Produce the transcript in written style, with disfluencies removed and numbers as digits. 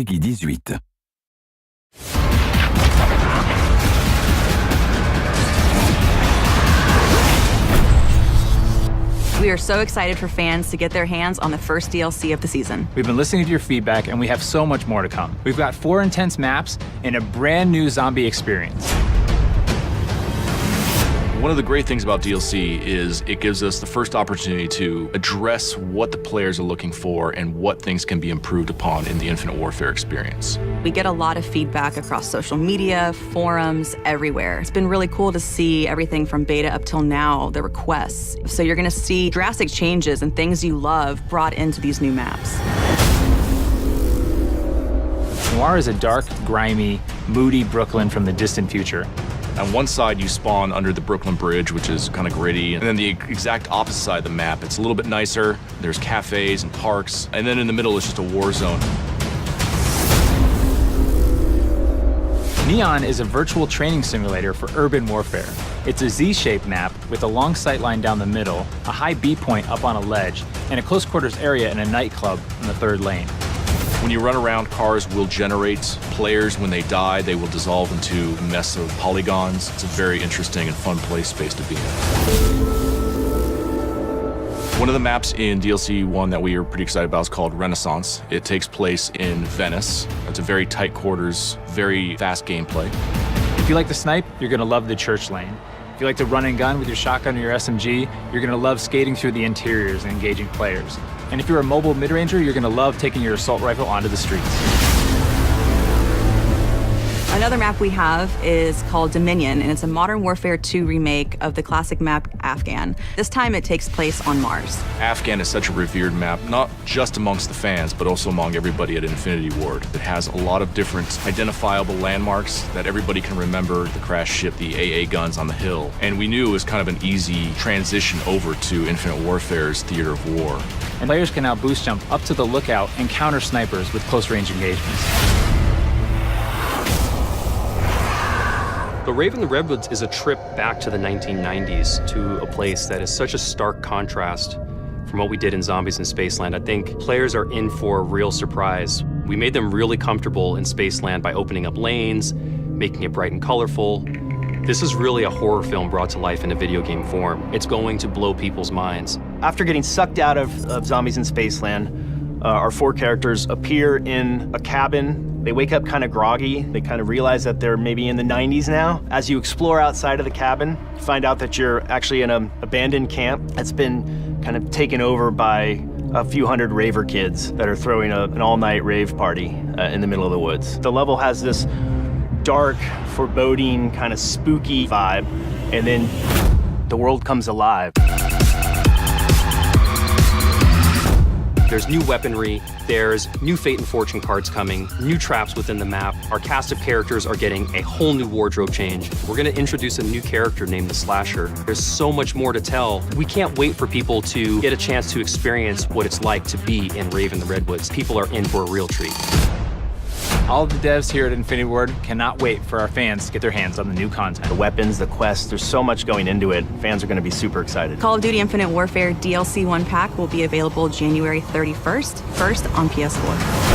Peggy 18. We are so excited for fans to get their hands on the first DLC of the season. We've been listening to your feedback, and we have so much more to come. We've got 4 intense maps and a brand new zombie experience. One of the great things about DLC is it gives us the first opportunity to address what the players are looking for and what things can be improved upon in the Infinite Warfare experience. We get a lot of feedback across social media, forums, everywhere. It's been really cool to see everything from beta up till now, the requests. So you're gonna see drastic changes and things you love brought into these new maps. Noir is a dark, grimy, moody Brooklyn from the distant future. On one side, you spawn under the Brooklyn Bridge, which is kind of gritty. And then the exact opposite side of the map, it's a little bit nicer. There's cafes and parks. And then in the middle, it's just a war zone. Neon is a virtual training simulator for urban warfare. It's a Z-shaped map with a long sight line down the middle, a high B point up on a ledge, and a close quarters area in a nightclub in the 3rd lane. When you run around, cars will generate players. When they die, they will dissolve into a mess of polygons. It's a very interesting and fun play space to be in. One of the maps in DLC 1 that we are pretty excited about is called Renaissance. It takes place in Venice. It's a very tight quarters, very fast gameplay. If you like to snipe, you're gonna love the church lane. If you like to run and gun with your shotgun or your SMG, you're gonna love skating through the interiors and engaging players. And if you're a mobile mid-ranger, you're gonna love taking your assault rifle onto the streets. Another map we have is called Dominion, and it's a Modern Warfare 2 remake of the classic map Afghan. This time it takes place on Mars. Afghan is such a revered map, not just amongst the fans, but also among everybody at Infinity Ward. It has a lot of different identifiable landmarks that everybody can remember: the crashed ship, the AA guns on the hill. And we knew it was kind of an easy transition over to Infinite Warfare's theater of war. And players can now boost jump up to the lookout and counter snipers with close range engagements. The Raven the Redwoods is a trip back to the 1990s, to a place that is such a stark contrast from what we did in Zombies in Spaceland. I think players are in for a real surprise. We made them really comfortable in Spaceland by opening up lanes, making it bright and colorful. This is really a horror film brought to life in a video game form. It's going to blow people's minds. After getting sucked out of Zombies in Spaceland, our 4 characters appear in a cabin. They wake up kind of groggy. They kind of realize that they're maybe in the 90s now. As you explore outside of the cabin, you find out that you're actually in an abandoned camp that's been kind of taken over by a few hundred raver kids that are throwing an all-night rave party in the middle of the woods. The level has this dark, foreboding, kind of spooky vibe, and then the world comes alive. There's new weaponry, there's new Fate and Fortune cards coming, new traps within the map. Our cast of characters are getting a whole new wardrobe change. We're gonna introduce a new character named the Slasher. There's so much more to tell. We can't wait for people to get a chance to experience what it's like to be in Raven the Redwoods. People are in for a real treat. All of the devs here at Infinity Ward cannot wait for our fans to get their hands on the new content. The weapons, the quests, there's so much going into it. Fans are gonna be super excited. Call of Duty Infinite Warfare DLC 1 pack will be available January 31st, first on PS4.